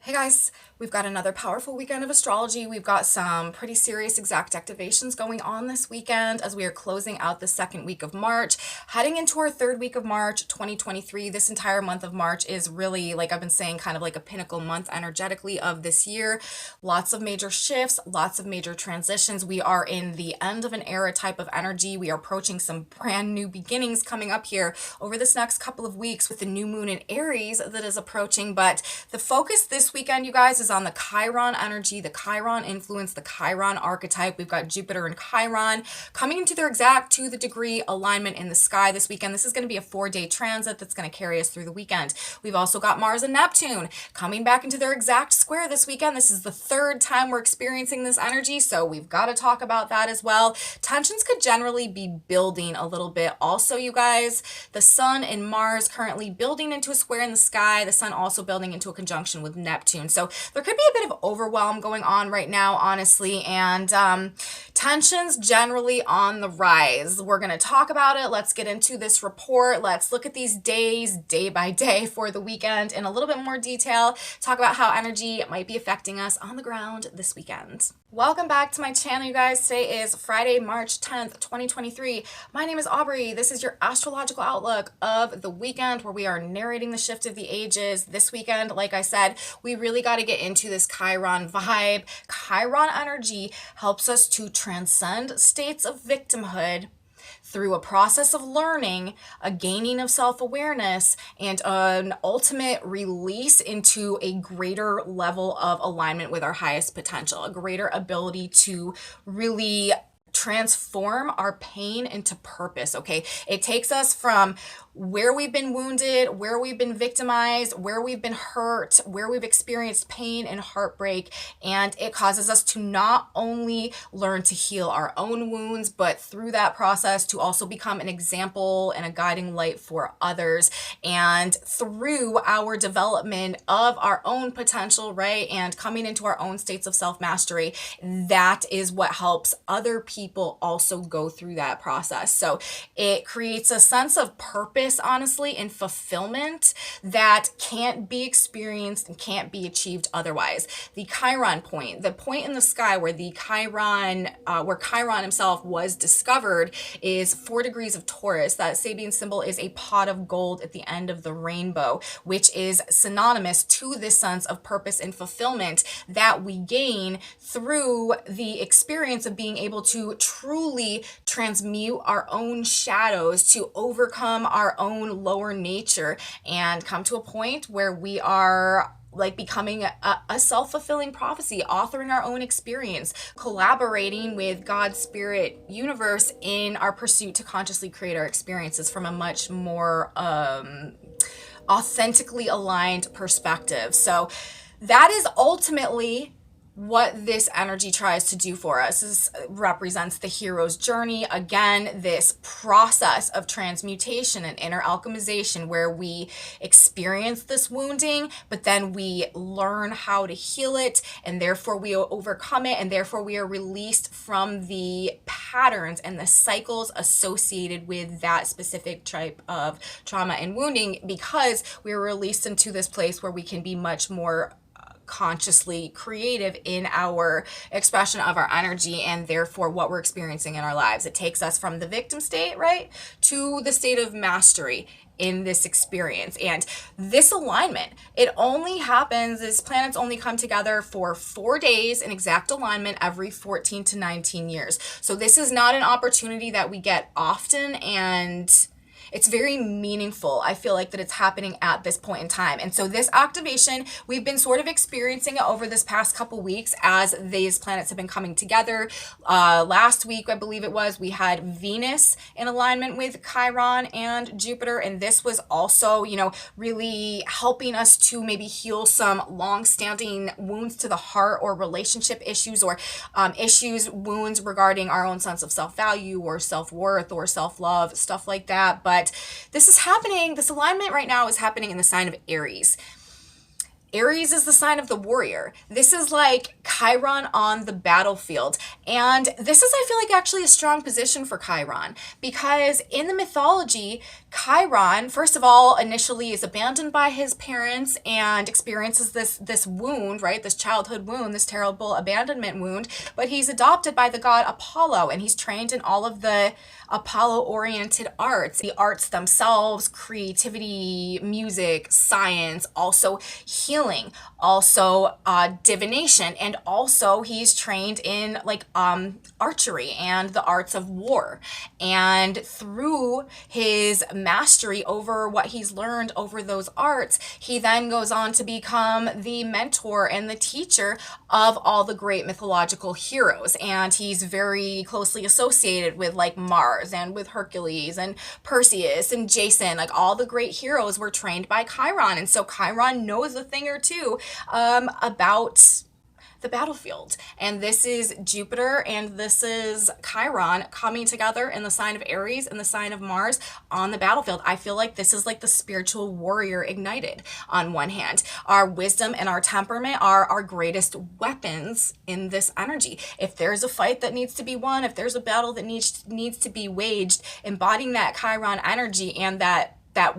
Hey guys, we've got another powerful weekend of astrology. We've got some pretty serious exact activations going on this weekend as we are closing out the second week of March, heading into our third week of March 2023. This entire month of March is really, like I've been saying, kind of like a pinnacle month energetically of this year. Lots of major shifts, lots of major transitions. We are in the end of an era type of energy. We are approaching some brand new beginnings coming up here over this next couple of weeks with the new moon in Aries that is approaching. But the focus this weekend, you guys, is on the Chiron energy, the Chiron influence, the Chiron archetype. We've got Jupiter and Chiron coming into their exact to the degree alignment in the sky this weekend. This is going to be a 4-day transit that's going to carry us through the weekend. We've also got Mars and Neptune coming back into their exact square this weekend. This is the third time we're experiencing this energy, so we've got to talk about that as well. Tensions could generally be building a little bit. Also, you guys, the Sun and Mars currently building into a square in the sky. The Sun also building into a conjunction with Neptune. So there could be a bit of overwhelm going on right now, honestly, and tensions generally on the rise. We're going to talk about it. Let's get into this report. Let's look at these days, day by day for the weekend in a little bit more detail. Talk about how energy might be affecting us on the ground this weekend. Welcome back to my channel, you guys. Today is Friday, March 10th, 2023. My name is Aubrey. This is your astrological outlook of the weekend where we are narrating the shift of the ages. This weekend, like I said, we really got to get into this Chiron vibe. Chiron energy helps us to transcend states of victimhood through a process of learning, a gaining of self-awareness, and an ultimate release into a greater level of alignment with our highest potential, a greater ability to really transform our pain into purpose, okay? It takes us from where we've been wounded, where we've been victimized, where we've been hurt, where we've experienced pain and heartbreak, and it causes us to not only learn to heal our own wounds, but through that process to also become an example and a guiding light for others. And through our development of our own potential, right, and coming into our own states of self-mastery, that is what helps other people also go through that process. So it creates a sense of purpose, honestly, and fulfillment that can't be experienced and can't be achieved otherwise. The Chiron point, the point in the sky where the Chiron, where Chiron himself was discovered, is 4 degrees of Taurus. That Sabian symbol is a pot of gold at the end of the rainbow, which is synonymous to this sense of purpose and fulfillment that we gain through the experience of being able to truly transmute our own shadows, to overcome our own lower nature and come to a point where we are like becoming a self-fulfilling prophecy, authoring our own experience, collaborating with God's spirit universe in our pursuit to consciously create our experiences from a much more authentically aligned perspective. So that is ultimately what this energy tries to do for us. This represents the hero's journey. Again, this process of transmutation and inner alchemization where we experience this wounding, but then we learn how to heal it, and therefore we overcome it, and therefore we are released from the patterns and the cycles associated with that specific type of trauma and wounding, because we are released into this place where we can be much more consciously creative in our expression of our energy and therefore what we're experiencing in our lives. It takes us from the victim state, right, to the state of mastery in this experience. And this alignment, it only happens, these planets only come together for 4 days in exact alignment every 14 to 19 years. So this is not an opportunity that we get often, and it's very meaningful. I feel like that it's happening at this point in time. And so this activation, we've been sort of experiencing it over this past couple weeks as these planets have been coming together. Last week, I believe it was, we had Venus in alignment with Chiron and Jupiter. And this was also, you know, really helping us to maybe heal some long-standing wounds to the heart or relationship issues, or wounds regarding our own sense of self-value or self-worth or self-love, stuff like that. But this is happening, this alignment right now is happening in the sign of Aries. Aries is the sign of the warrior. This is like Chiron on the battlefield. And this is, I feel like, actually a strong position for Chiron, because in the mythology, Chiron, first of all, initially is abandoned by his parents and experiences this wound, right? This childhood wound, this terrible abandonment wound. But he's adopted by the god Apollo, and he's trained in all of the Apollo-oriented arts, the arts themselves, creativity, music, science, also healing, also divination, and also he's trained in like archery and the arts of war. And through his mastery over what he's learned over those arts, he then goes on to become the mentor and the teacher of all the great mythological heroes. And he's very closely associated with like Mars and with Hercules and Perseus and Jason. Like all the great heroes were trained by Chiron. And so Chiron knows a thing or two about the battlefield. And this is Jupiter and this is Chiron coming together in the sign of Aries and the sign of Mars on the battlefield. I feel like this is like the spiritual warrior ignited on one hand. Our wisdom and our temperament are our greatest weapons in this energy. If there's a fight that needs to be won, if there's a battle that needs to be waged, embodying that Chiron energy and that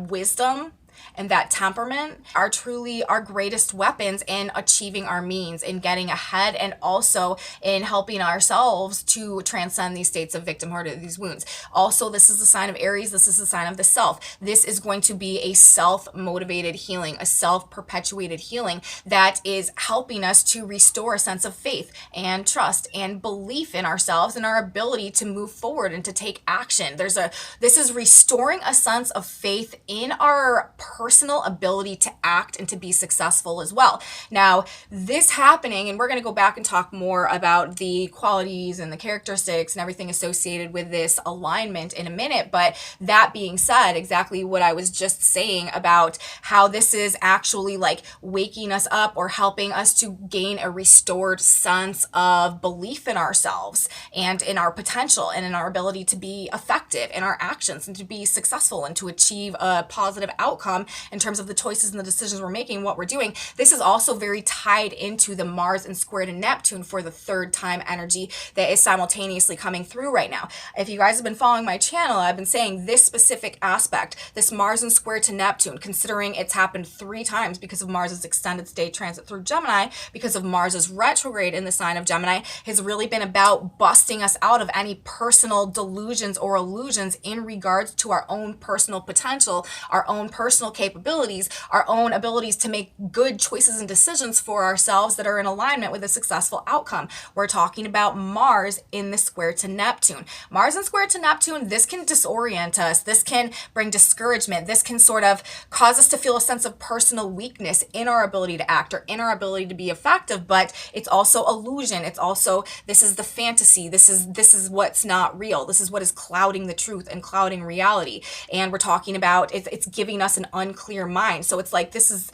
wisdom and that temperament are truly our greatest weapons in achieving our means, in getting ahead, and also in helping ourselves to transcend these states of victimhood or these wounds. Also, this is the sign of Aries. This is the sign of the self. This is going to be a self-motivated healing, a self-perpetuated healing that is helping us to restore a sense of faith and trust and belief in ourselves and our ability to move forward and to take action. This is restoring a sense of faith in our personal ability to act and to be successful as well. Now, this happening, and we're going to go back and talk more about the qualities and the characteristics and everything associated with this alignment in a minute, but that being said, exactly what I was just saying about how this is actually like waking us up or helping us to gain a restored sense of belief in ourselves and in our potential and in our ability to be effective in our actions and to be successful and to achieve a positive outcome in terms of the choices and the decisions we're making, what we're doing. This is also very tied into the Mars and square to Neptune for the third time energy that is simultaneously coming through right now. If you guys have been following my channel, I've been saying this specific aspect, this Mars and square to Neptune, considering it's happened 3 times because of Mars's extended state transit through Gemini, because of Mars's retrograde in the sign of Gemini, has really been about busting us out of any personal delusions or illusions in regards to our own personal potential, our own personal capabilities, our own abilities to make good choices and decisions for ourselves that are in alignment with a successful outcome. We're talking about Mars in the square to Neptune. Mars in square to Neptune, this can disorient us. This can bring discouragement. This can sort of cause us to feel a sense of personal weakness in our ability to act or in our ability to be effective, but it's also illusion. It's also, this is the fantasy. This is what's not real. This is what is clouding the truth and clouding reality. And we're talking about, it's giving us an unclear mind. So it's like this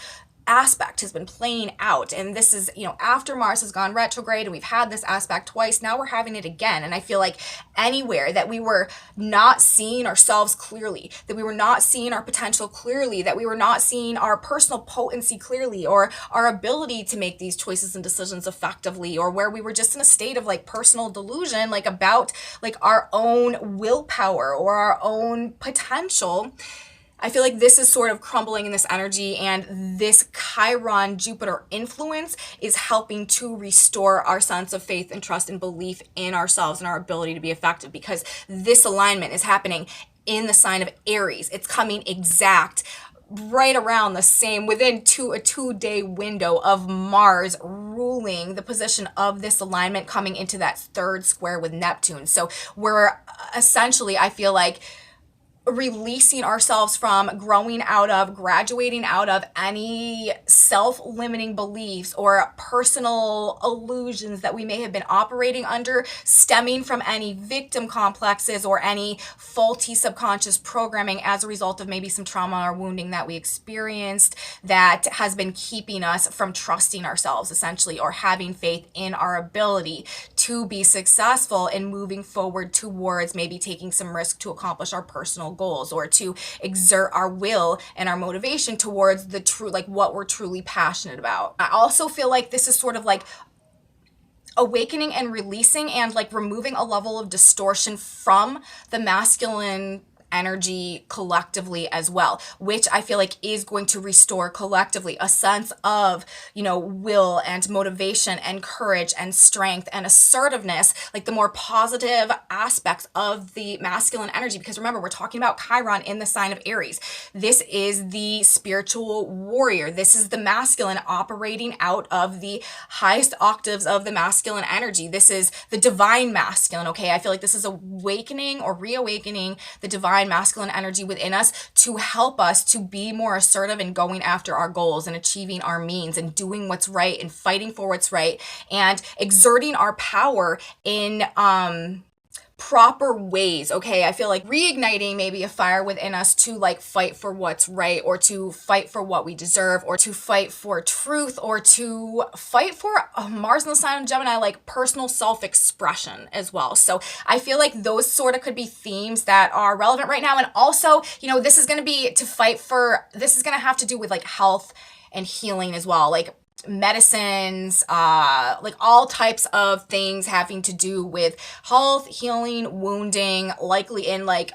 aspect has been playing out, and this is, you know, after Mars has gone retrograde and we've had this aspect twice, now we're having it again. And I feel like anywhere that we were not seeing ourselves clearly, that we were not seeing our potential clearly, that we were not seeing our personal potency clearly, or our ability to make these choices and decisions effectively, or where we were just in a state of like personal delusion, like about like our own willpower or our own potential, I feel like this is sort of crumbling in this energy, and this Chiron Jupiter influence is helping to restore our sense of faith and trust and belief in ourselves and our ability to be effective, because this alignment is happening in the sign of Aries. It's coming exact right around the same, within a 2-day window of Mars ruling the position of this alignment, coming into that third square with Neptune. So we're essentially, I feel like, releasing ourselves from, growing out of, graduating out of any self-limiting beliefs or personal illusions that we may have been operating under, stemming from any victim complexes or any faulty subconscious programming as a result of maybe some trauma or wounding that we experienced that has been keeping us from trusting ourselves, essentially, or having faith in our ability to be successful in moving forward towards maybe taking some risk to accomplish our personal goals, or to exert our will and our motivation towards the true, like what we're truly passionate about. I also feel like this is sort of like awakening and releasing and like removing a level of distortion from the masculine energy collectively as well, which I feel like is going to restore collectively a sense of, will and motivation and courage and strength and assertiveness, like the more positive aspects of the masculine energy. Because remember, we're talking about Chiron in the sign of Aries. This is the spiritual warrior. This is the masculine operating out of the highest octaves of the masculine energy. This is the divine masculine, okay? I feel like this is awakening or reawakening the divine masculine energy within us to help us to be more assertive in going after our goals and achieving our means and doing what's right and fighting for what's right and exerting our power in proper ways, okay? I feel like reigniting maybe a fire within us to like fight for what's right, or to fight for what we deserve, or to fight for truth, or to fight for Mars in the sign of Gemini, like personal self-expression as well. So I feel like those sort of could be themes that are relevant right now. And also, this is going to be to fight for, this is going to have to do with like health and healing as well. Like medicines, like all types of things having to do with health, healing, wounding, likely in like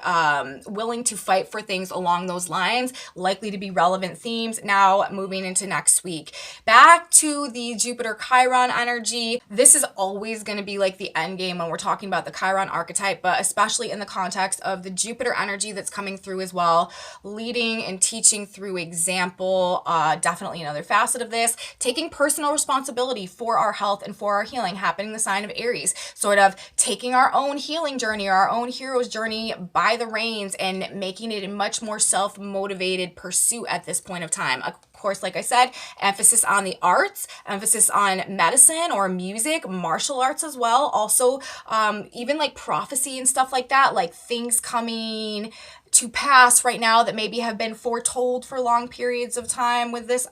willing to fight for things along those lines, likely to be relevant themes. Now moving into next week, back to the Jupiter Chiron energy. This is always going to be like the end game when we're talking about the Chiron archetype, but especially in the context of the Jupiter energy that's coming through as well, leading and teaching through example. Definitely another facet of this, taking personal responsibility for our health and for our healing, happening the sign of Aries, sort of taking our own healing journey or our own hero's journey by the reins and making it a much more self-motivated pursuit at this point of time. Of course, like I said, emphasis on the arts, emphasis on medicine or music, martial arts as well. Also, even like prophecy and stuff like that, like things coming to pass right now that maybe have been foretold for long periods of time with this.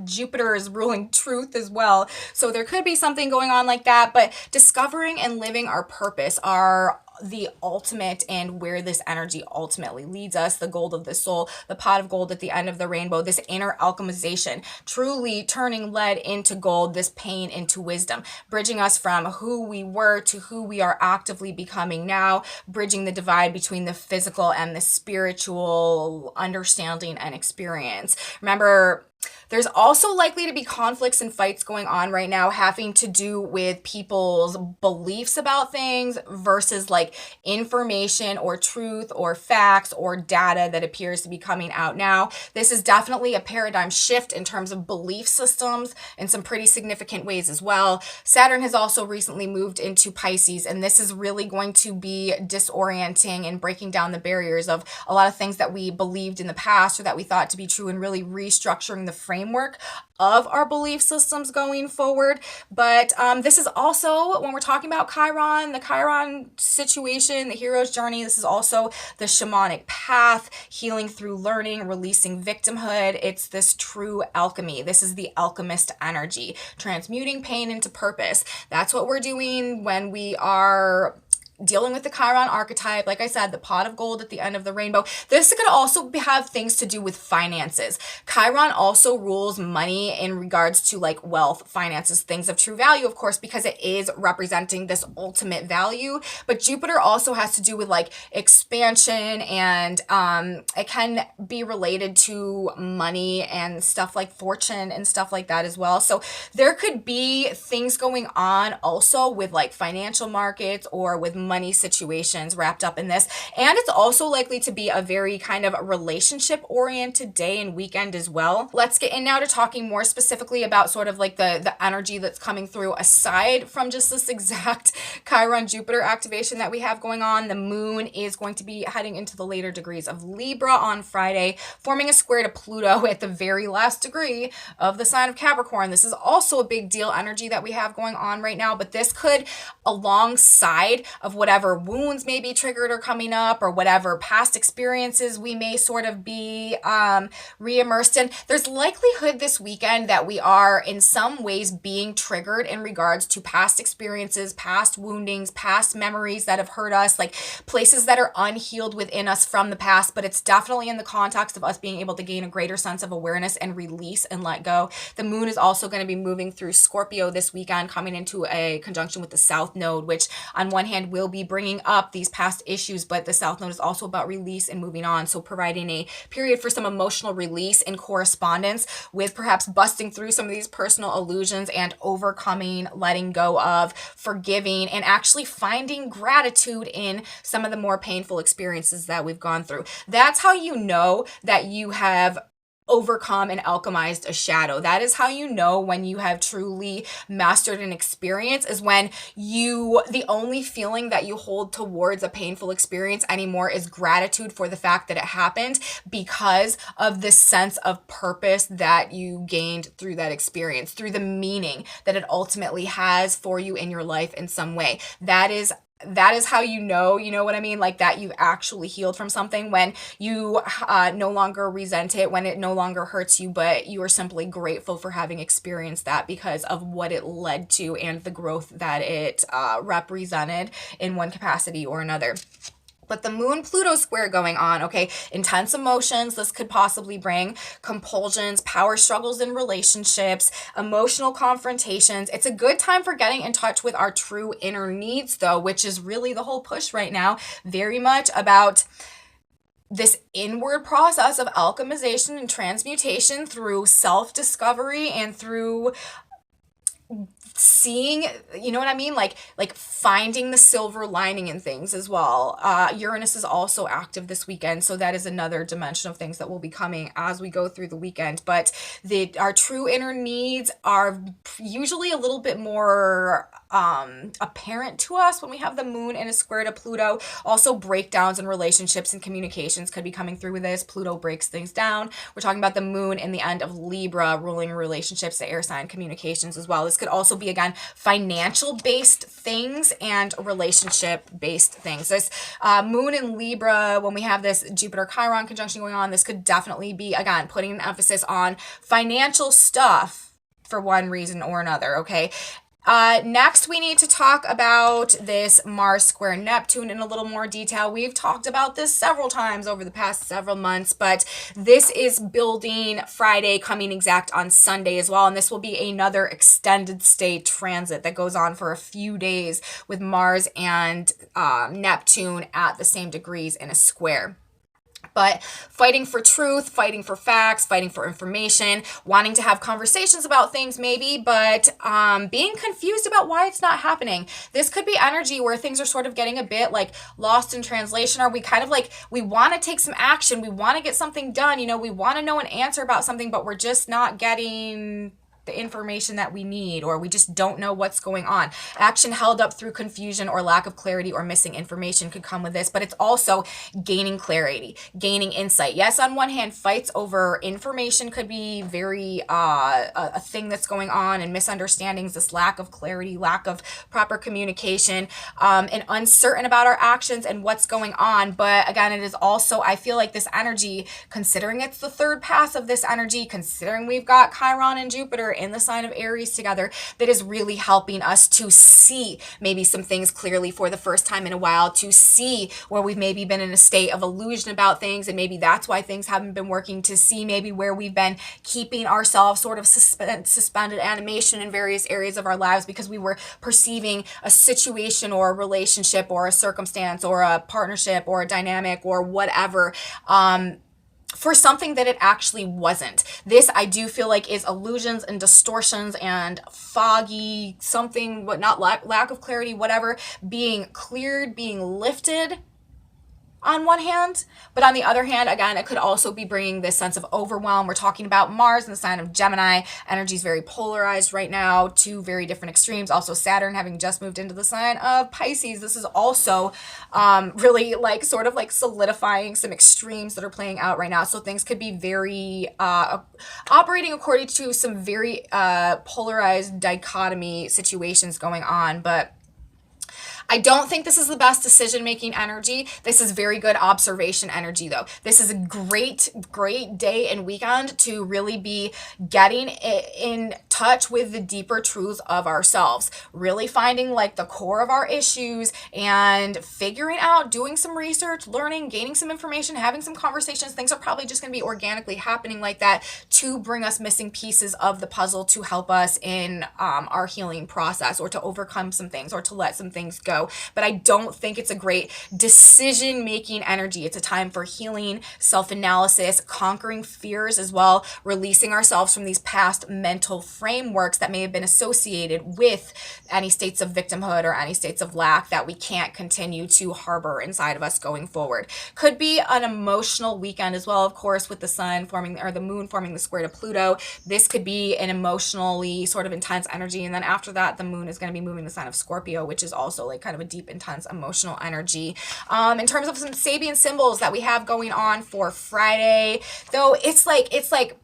Jupiter is ruling truth as well. So there could be something going on like that, but discovering and living our purpose are the ultimate, and where this energy ultimately leads us, the gold of the soul, the pot of gold at the end of the rainbow, this inner alchemization, truly turning lead into gold, this pain into wisdom, bridging us from who we were to who we are actively becoming now, bridging the divide between the physical and the spiritual understanding and experience. Remember, there's also likely to be conflicts and fights going on right now having to do with people's beliefs about things versus like information or truth or facts or data that appears to be coming out now. This is definitely a paradigm shift in terms of belief systems in some pretty significant ways as well. Saturn has also recently moved into Pisces, and this is really going to be disorienting and breaking down the barriers of a lot of things that we believed in the past or that we thought to be true, and really restructuring the framework of our belief systems going forward. But this is also, when we're talking about Chiron, the Chiron situation, the hero's journey, this is also the shamanic path, healing through learning, releasing victimhood. It's this true alchemy. This is the alchemist energy, transmuting pain into purpose. That's what we're doing when we are dealing with the Chiron archetype. Like I said, the pot of gold at the end of the rainbow. This could also have things to do with finances. Chiron also rules money in regards to like wealth, finances, things of true value, of course, because it is representing this ultimate value. But Jupiter also has to do with like expansion, and it can be related to money and stuff like fortune and stuff like that as well. So there could be things going on also with like financial markets or with money situations wrapped up in this. And it's also likely to be a very kind of relationship oriented day and weekend as well. Let's get in now to talking more specifically about sort of like the energy that's coming through aside from just this exact Chiron Jupiter activation that we have going on. The moon is going to be heading into the later degrees of Libra on Friday, forming a square to Pluto at the very last degree of the sign of Capricorn. This is also a big deal energy that we have going on right now, but this could, alongside of whatever wounds may be triggered or coming up, or whatever past experiences we may sort of be re-immersed in, there's likelihood this weekend that we are in some ways being triggered in regards to past experiences, past woundings, past memories that have hurt us, like places that are unhealed within us from the past. But it's definitely in the context of us being able to gain a greater sense of awareness and release and let go. The moon is also going to be moving through Scorpio this weekend, coming into a conjunction with the South Node, which on one hand will will be bringing up these past issues, but the South Node is also about release and moving on. So providing a period for some emotional release and correspondence with perhaps busting through some of these personal illusions and overcoming, letting go of, forgiving, and actually finding gratitude in some of the more painful experiences that we've gone through. That's how you know that you have overcome and alchemized a shadow. That is how you know when you have truly mastered an experience, is when the only feeling that you hold towards a painful experience anymore is gratitude for the fact that it happened, because of the sense of purpose that you gained through that experience, through the meaning that it ultimately has for you in your life in some way. That is how you know what I mean? Like that you've actually healed from something, when you no longer resent it, when it no longer hurts you, but you are simply grateful for having experienced that because of what it led to and the growth that it represented in one capacity or another. But the Moon-Pluto square going on, okay, intense emotions. This could possibly bring compulsions, power struggles in relationships, emotional confrontations. It's a good time for getting in touch with our true inner needs, though, which is really the whole push right now. Very much about this inward process of alchemization and transmutation through self-discovery and through seeing, you know what I mean? Like finding the silver lining in things as well. Uranus is also active this weekend, so that is another dimension of things that will be coming as we go through the weekend. But our true inner needs are usually a little bit more apparent to us when we have the moon in a square to Pluto. Also, breakdowns in relationships and communications could be coming through with this. Pluto breaks things down. We're talking about the moon in the end of Libra, ruling relationships, the air sign communications as well. This could also be, again, financial based things and relationship based things. This moon in Libra, when we have this Jupiter Chiron conjunction going on, this could definitely be, again, putting an emphasis on financial stuff for one reason or another, okay? Next, we need to talk about this Mars square Neptune in a little more detail. We've talked about this several times over the past several months, but this is building Friday, coming exact on Sunday as well. And this will be another extended stay transit that goes on for a few days with Mars and Neptune at the same degrees in a square. But fighting for truth, fighting for facts, fighting for information, wanting to have conversations about things maybe, but being confused about why it's not happening. This could be energy where things are sort of getting a bit like lost in translation, or we kind of like, we want to take some action, we want to get something done, we want to know an answer about something, but we're just not getting the information that we need, or we just don't know what's going on. Action held up through confusion or lack of clarity or missing information could come with this, but it's also gaining clarity, gaining insight. Yes, on one hand, fights over information could be very a thing that's going on, and misunderstandings, this lack of clarity, lack of proper communication, and uncertain about our actions and what's going on. But again, it is also, I feel like this energy, considering it's the third pass of this energy, considering we've got Chiron and Jupiter in the sign of Aries together, that is really helping us to see maybe some things clearly for the first time in a while, to see where we've maybe been in a state of illusion about things, and maybe that's why things haven't been working, to see maybe where we've been keeping ourselves sort of suspended animation in various areas of our lives because we were perceiving a situation or a relationship or a circumstance or a partnership or a dynamic or whatever, for something that it actually wasn't. This, I do feel like, is illusions and distortions and foggy something, but not lack of clarity, whatever, being cleared, being lifted on one hand, but on the other hand, again, it could also be bringing this sense of overwhelm. We're talking about Mars in the sign of Gemini. Energy is very polarized right now, two very different extremes. Also, Saturn having just moved into the sign of Pisces. This is also really like sort of like solidifying some extremes that are playing out right now. So things could be very operating according to some very polarized dichotomy situations going on, but I don't think this is the best decision-making energy. This is very good observation energy, though. This is a great, great day and weekend to really be getting in touch with the deeper truths of ourselves, really finding like the core of our issues and figuring out, doing some research, learning, gaining some information, having some conversations. Things are probably just going to be organically happening like that to bring us missing pieces of the puzzle to help us in our healing process, or to overcome some things, or to let some things go. Pluto, but I don't think it's a great decision-making energy. It's a time for healing, self-analysis, conquering fears as well, releasing ourselves from these past mental frameworks that may have been associated with any states of victimhood or any states of lack that we can't continue to harbor inside of us going forward. Could be an emotional weekend as well, of course, with the sun forming, or the moon forming the square to Pluto. This could be an emotionally sort of intense energy, and then after that the moon is going to be moving the sign of Scorpio, which is also like kind of a deep, intense emotional energy. In terms of some Sabian symbols that we have going on for Friday, though, it's like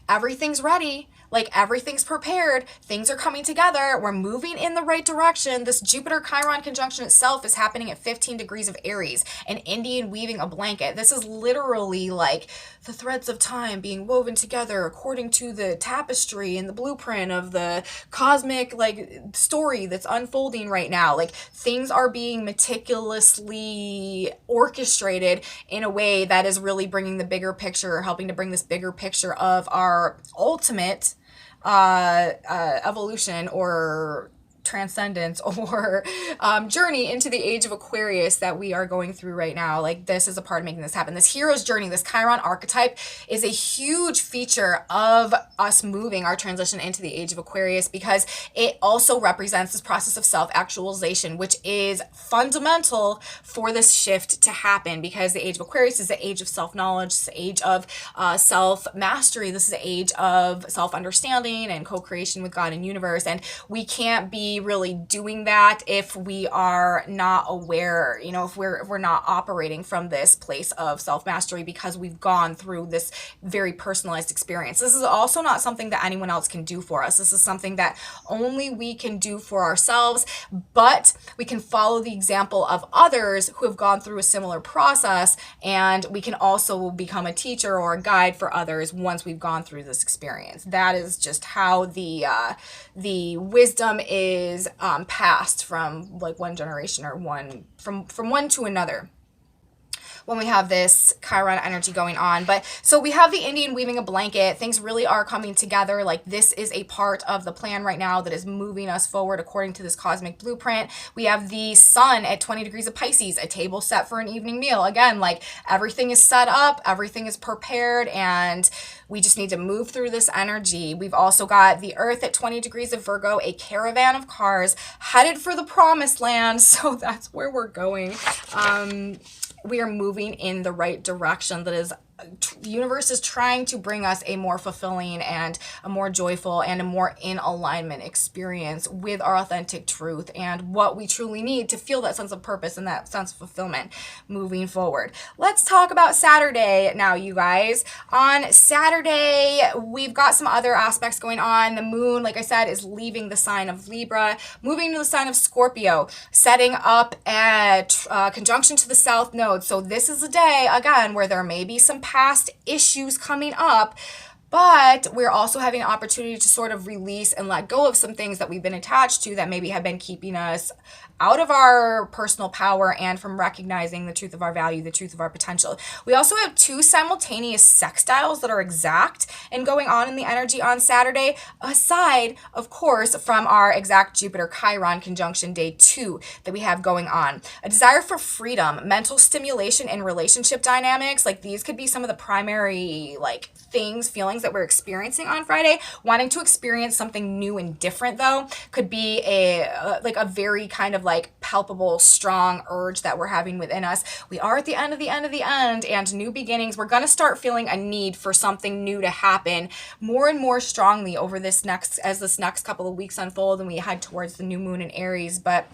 everything's ready. Like everything's prepared, things are coming together, we're moving in the right direction. This Jupiter-Chiron conjunction itself is happening at 15 degrees of Aries, an Indian weaving a blanket. This is literally like the threads of time being woven together according to the tapestry and the blueprint of the cosmic like story that's unfolding right now. Like things are being meticulously orchestrated in a way that is really bringing the bigger picture, helping to bring this bigger picture of our ultimate evolution or transcendence or journey into the age of Aquarius that we are going through right now. Like this is a part of making this happen. This hero's journey, this Chiron archetype is a huge feature of us moving our transition into the age of Aquarius, because it also represents this process of self-actualization, which is fundamental for this shift to happen, because the age of Aquarius is the age of self-knowledge, it's the age of self-mastery, this is the age of self-understanding and co-creation with God and universe, and we can't be really doing that if we are not aware, you know, if we're not operating from this place of self-mastery, because we've gone through this very personalized experience. This is also not something that anyone else can do for us. This is something that only we can do for ourselves, but we can follow the example of others who have gone through a similar process, and we can also become a teacher or a guide for others once we've gone through this experience. That is just how the wisdom is passed from like one generation or from one to another when we have this Chiron energy going on. But so we have the Indian weaving a blanket. Things really are coming together. Like this is a part of the plan right now that is moving us forward according to this cosmic blueprint. We have the sun at 20 degrees of Pisces, a table set for an evening meal. Again, like everything is set up, everything is prepared, and we just need to move through this energy. We've also got the earth at 20 degrees of Virgo, a caravan of cars headed for the promised land. So that's where we're going. We are moving in the right direction. That is, universe is trying to bring us a more fulfilling and a more joyful and a more in alignment experience with our authentic truth and what we truly need to feel that sense of purpose and that sense of fulfillment moving forward. Let's talk about Saturday now, you guys. On Saturday, we've got some other aspects going on. The moon, like I said, is leaving the sign of Libra, moving to the sign of Scorpio, setting up at conjunction to the South Node. So this is a day, again, where there may be some past issues coming up, but we're also having an opportunity to sort of release and let go of some things that we've been attached to that maybe have been keeping us out of our personal power and from recognizing the truth of our value, the truth of our potential. We also have two simultaneous sextiles that are exact and going on in the energy on Saturday, aside, of course, from our exact Jupiter-Chiron conjunction day 2 that we have going on. A desire for freedom, mental stimulation, and relationship dynamics. Like these could be some of the primary feelings that we're experiencing on Friday. Wanting to experience something new and different, though, could be a very kind of palpable, strong urge that we're having within us. We are at the end of the end of the end, and new beginnings. We're going to start feeling a need for something new to happen more and more strongly over this next couple of weeks unfold and we head towards the new moon in Aries. But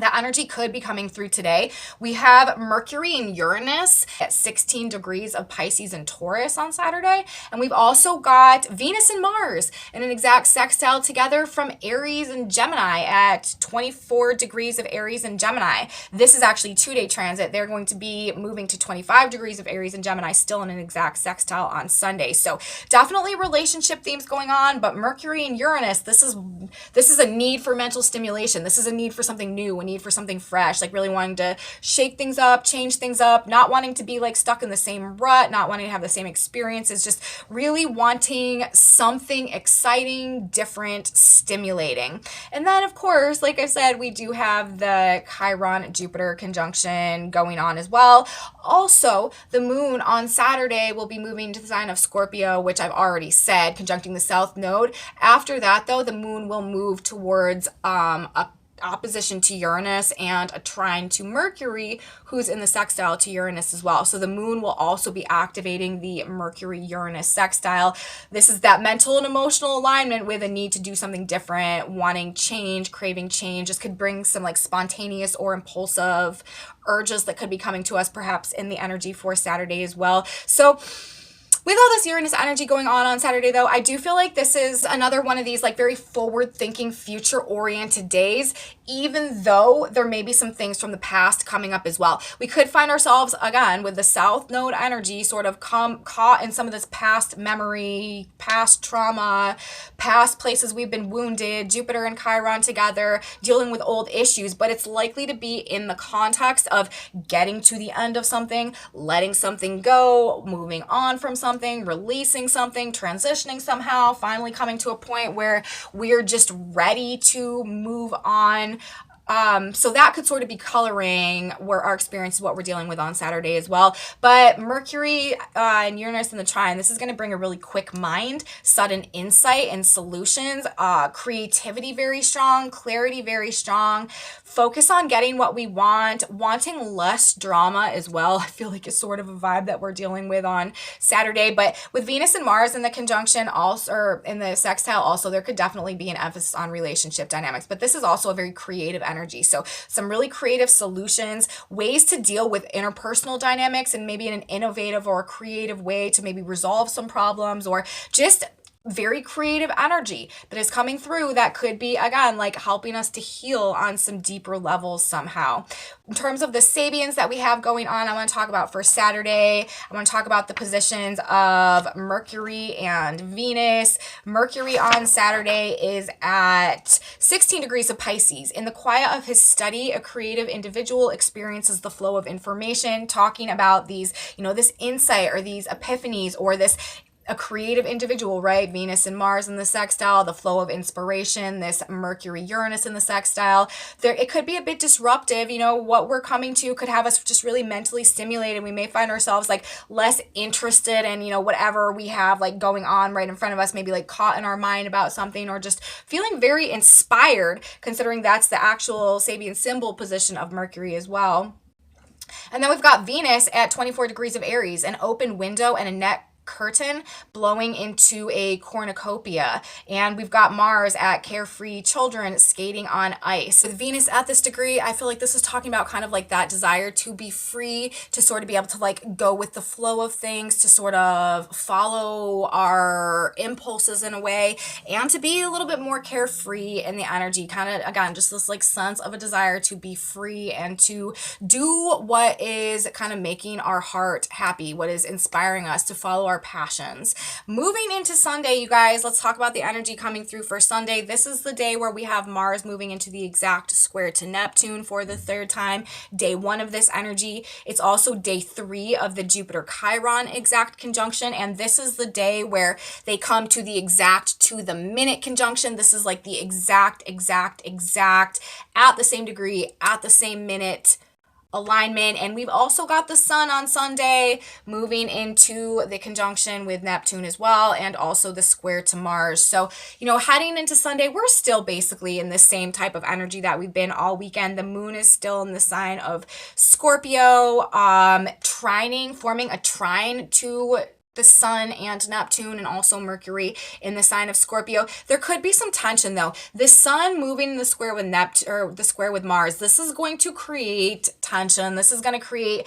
that energy could be coming through today. We have Mercury and Uranus at 16 degrees of Pisces and Taurus on Saturday. And we've also got Venus and Mars in an exact sextile together from Aries and Gemini at 24 degrees of Aries and Gemini. This is actually a 2-day transit. They're going to be moving to 25 degrees of Aries and Gemini, still in an exact sextile on Sunday. So definitely relationship themes going on, but Mercury and Uranus, this is a need for mental stimulation. This is a need for something new a need for something fresh, like really wanting to shake things up, change things up, not wanting to be like stuck in the same rut, not wanting to have the same experiences, just really wanting something exciting, different, stimulating. And then, of course, like I said, we do have the Chiron Jupiter conjunction going on as well. Also, the moon on Saturday will be moving to the sign of Scorpio, which I've already said, conjuncting the south node. After that, though, the moon will move towards a opposition to Uranus and a trine to Mercury, who's in the sextile to Uranus as well. So the moon will also be activating the Mercury-Uranus sextile. This is that mental and emotional alignment with a need to do something different, wanting change, craving change. This could bring some like spontaneous or impulsive urges that could be coming to us perhaps in the energy for Saturday as well. So with all this Uranus energy going on Saturday, though, I do feel like this is another one of these like very forward-thinking, future-oriented days, even though there may be some things from the past coming up as well. We could find ourselves, again, with the South Node energy sort of caught in some of this past memory, past trauma, past places we've been wounded, Jupiter and Chiron together, dealing with old issues, but it's likely to be in the context of getting to the end of something, letting something go, moving on from something, releasing something, transitioning somehow, finally coming to a point where we're just ready to move on. So that could sort of be coloring where our experience is what we're dealing with on Saturday as well. But Mercury and Uranus in the trine, this is going to bring a really quick mind, sudden insight and solutions, creativity very strong, clarity very strong, focus on getting what we want, wanting less drama as well. I feel like it's sort of a vibe that we're dealing with on Saturday. But with Venus and Mars in the conjunction also, or in the sextile also, there could definitely be an emphasis on relationship dynamics. But this is also a very creative energy. So some really creative solutions, ways to deal with interpersonal dynamics and maybe in an innovative or creative way to maybe resolve some problems, or just very creative energy that is coming through that could be, again, like helping us to heal on some deeper levels somehow. In terms of the Sabians that we have going on, I want to talk about for Saturday. I want to talk about the positions of Mercury and Venus. Mercury on Saturday is at 16 degrees of Pisces. In the quiet of his study, a creative individual experiences the flow of information, talking about these, this insight or these epiphanies or this a creative individual, right? Venus and Mars in the sextile, the flow of inspiration, this Mercury Uranus in the sextile. It could be a bit disruptive. What we're coming to could have us just really mentally stimulated. We may find ourselves like less interested in, whatever we have like going on right in front of us, maybe like caught in our mind about something, or just feeling very inspired, considering that's the actual Sabian symbol position of Mercury as well. And then we've got Venus at 24 degrees of Aries, an open window and a net curtain blowing into a cornucopia. And we've got Mars at carefree children skating on ice. With Venus at this degree, I feel like this is talking about kind of like that desire to be free, to sort of be able to like go with the flow of things, to sort of follow our impulses in a way, and to be a little bit more carefree in the energy. Kind of, again, just this like sense of a desire to be free and to do what is kind of making our heart happy, what is inspiring us to follow our passions. Moving into Sunday, you guys, let's talk about the energy coming through for Sunday. This is the day where we have Mars moving into the exact square to Neptune for the third time. Day 1 of this energy. It's also day 3 of the Jupiter Chiron exact conjunction. And this is the day where they come to the exact to the minute conjunction. This is like the exact at the same degree, at the same minute alignment. And we've also got the sun on Sunday moving into the conjunction with Neptune as well, and also the square to Mars. So, heading into Sunday, we're still basically in the same type of energy that we've been all weekend. The moon is still in the sign of Scorpio, forming a trine to the sun and Neptune, and also Mercury in the sign of Scorpio. There could be some tension though. The sun moving in the square with Neptune, or the square with Mars, this is going to create tension. This is going to create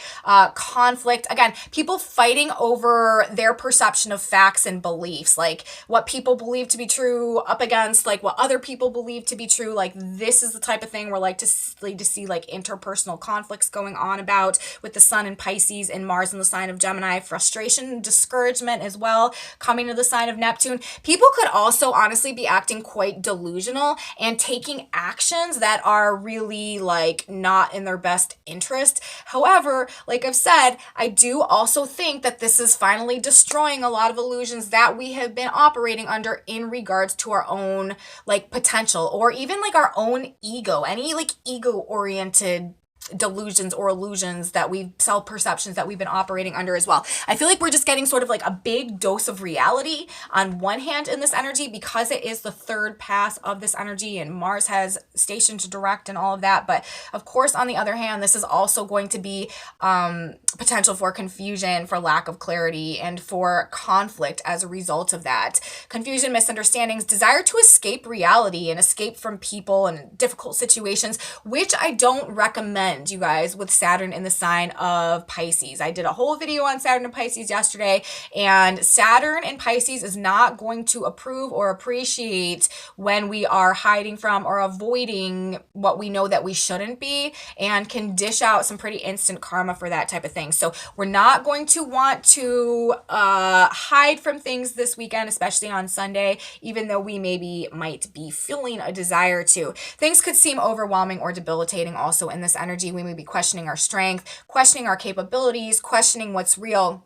conflict. Again, people fighting over their perception of facts and beliefs, like what people believe to be true up against like what other people believe to be true. Like this is the type of thing we're like to see like interpersonal conflicts going on about with the sun in Pisces and Mars in the sign of Gemini. Frustration, discouragement, discouragement as well coming to the sign of Neptune. People could also honestly be acting quite delusional and taking actions that are really like not in their best interest. However, like I've said, I do also think that this is finally destroying a lot of illusions that we have been operating under in regards to our own like potential, or even like our own ego, any like ego oriented delusions or illusions that we self-perceptions that we've been operating under as well. I feel like we're just getting sort of like a big dose of reality on one hand in this energy, because it is the third pass of this energy and Mars has station to direct and all of that. But of course, on the other hand, this is also going to be potential for confusion, for lack of clarity, and for conflict as a result of that. Confusion, misunderstandings, desire to escape reality and escape from people and difficult situations, which I don't recommend, you guys, with Saturn in the sign of Pisces. I did a whole video on Saturn and Pisces yesterday, and Saturn in Pisces is not going to approve or appreciate when we are hiding from or avoiding what we know that we shouldn't be, and can dish out some pretty instant karma for that type of thing. So we're not going to want to hide from things this weekend, especially on Sunday, even though we might be feeling a desire to. Things could seem overwhelming or debilitating also in this energy. We may be questioning our strength, questioning our capabilities, questioning what's real.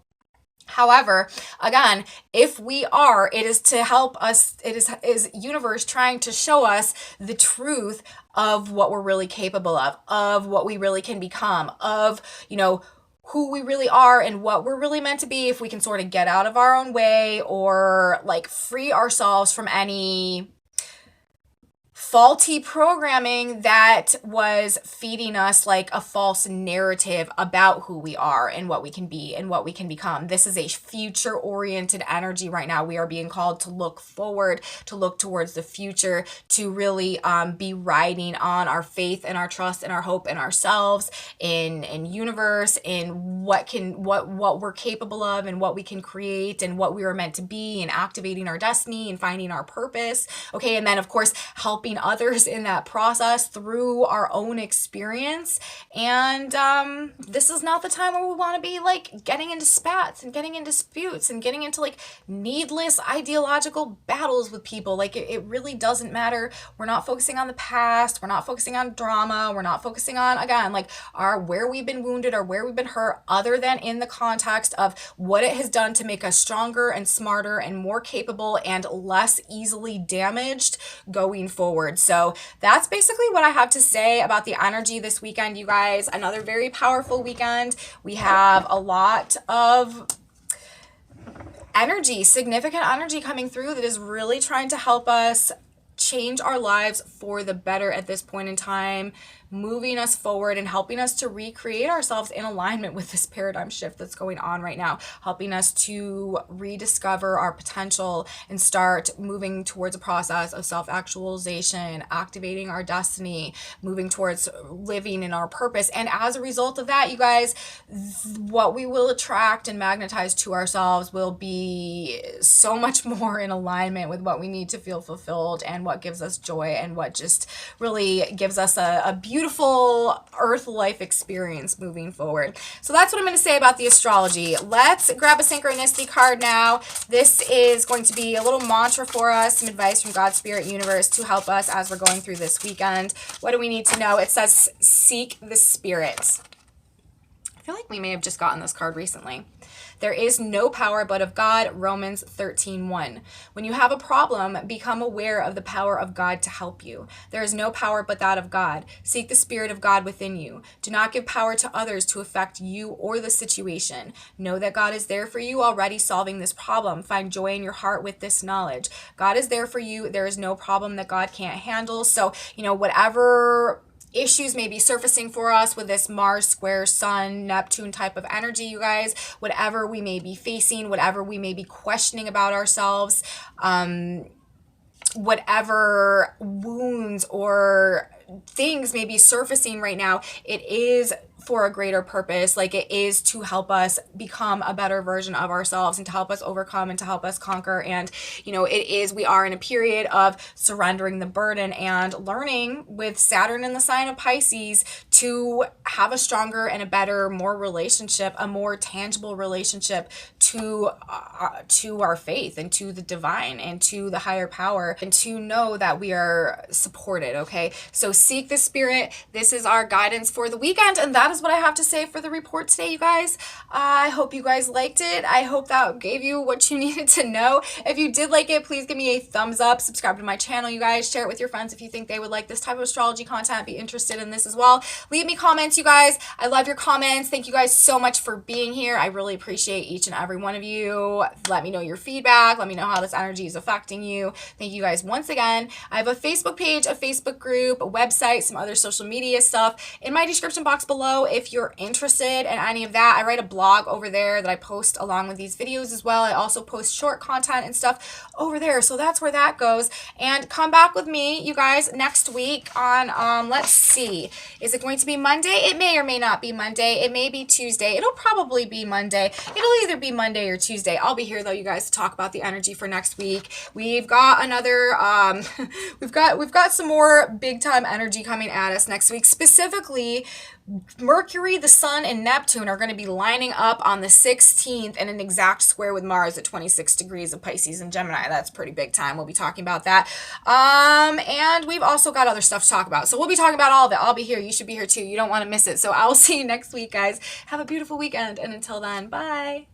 However, again, if we are, it is to help us, it is universe trying to show us the truth of what we're really capable of what we really can become, of, you know, who we really are and what we're really meant to be, if we can sort of get out of our own way or like free ourselves from any faulty programming that was feeding us like a false narrative about who we are and what we can be and what we can become. This is a future oriented energy right now. We are being called to look forward, to look towards the future, to really be riding on our faith and our trust and our hope in ourselves, in universe, in what we're capable of and what we can create and what we are meant to be, and activating our destiny and finding our purpose. Okay, and then of course helping others in that process through our own experience. And this is not the time where we want to be like getting into spats and getting into disputes and getting into like needless ideological battles with people. Like it really doesn't matter. We're not focusing on the past. We're not focusing on drama. We're not focusing on, again, like where we've been wounded or where we've been hurt, other than in the context of what it has done to make us stronger and smarter and more capable and less easily damaged going forward. So that's basically what I have to say about the energy this weekend, you guys. Another very powerful weekend. We have a lot of energy, significant energy coming through that is really trying to help us change our lives for the better at this point in time, moving us forward and helping us to recreate ourselves in alignment with this paradigm shift that's going on right now, helping us to rediscover our potential and start moving towards a process of self-actualization, activating our destiny, moving towards living in our purpose. And as a result of that, you guys, what we will attract and magnetize to ourselves will be so much more in alignment with what we need to feel fulfilled and what gives us joy and what just really gives us a beautiful earth life experience moving forward. So that's what I'm going to say about the astrology. Let's grab a synchronicity card now. This is going to be a little mantra for us, some advice from God, Spirit, Universe to help us as we're going through this weekend. What do we need to know? It says, seek the Spirit. I feel like we may have just gotten this card recently. There is no power but of God, Romans 13:1. When you have a problem, become aware of the power of God to help you. There is no power but that of God. Seek the Spirit of God within you. Do not give power to others to affect you or the situation. Know that God is there for you already solving this problem. Find joy in your heart with this knowledge. God is there for you. There is no problem that God can't handle. So, you know, whatever issues may be surfacing for us with this Mars square Sun Neptune type of energy, you guys, whatever we may be facing, whatever we may be questioning about ourselves, whatever wounds or things may be surfacing right now, it is for a greater purpose. Like, it is to help us become a better version of ourselves and to help us overcome and to help us conquer. And, you know, we are in a period of surrendering the burden and learning with Saturn in the sign of Pisces to have a stronger and a better, more relationship, a more tangible relationship to our faith and to the divine and to the higher power, and to know that we are supported. Okay, so seek the spirit. This is our guidance for the weekend, and that is what I have to say for the report today, you guys. I hope you guys liked it. I hope that gave you what you needed to know. If you did like it, please give me a thumbs up, subscribe to my channel, you guys, share it with your friends if you think they would like this type of astrology content, be interested in this as well. Leave me comments, you guys. I love your comments. Thank you guys so much for being here. I really appreciate each and every one of you. Let me know your feedback. Let me know how this energy is affecting you. Thank you guys once again. I have a Facebook page, a Facebook group, a website, some other social media stuff in my description box below if you're interested in any of that. I write a blog over there that I post along with these videos as well. I also post short content and stuff over there, so that's where that goes. And come back with me, you guys, next week on let's see, is it going to be Monday? It may or may not be Monday. It may be Tuesday. It'll probably be Monday. It'll either be Monday or Tuesday. I'll be here though, you guys, to talk about the energy for next week. We've got another we've got some more big time energy coming at us next week. Specifically, Mercury, the Sun, and Neptune are going to be lining up on the 16th in an exact square with Mars at 26 degrees of Pisces and Gemini. That's pretty big time. We'll be talking about that. And we've also got other stuff to talk about. So we'll be talking about all of it. I'll be here. You should be here too. You don't want to miss it. So I'll see you next week, guys. Have a beautiful weekend. And until then, bye.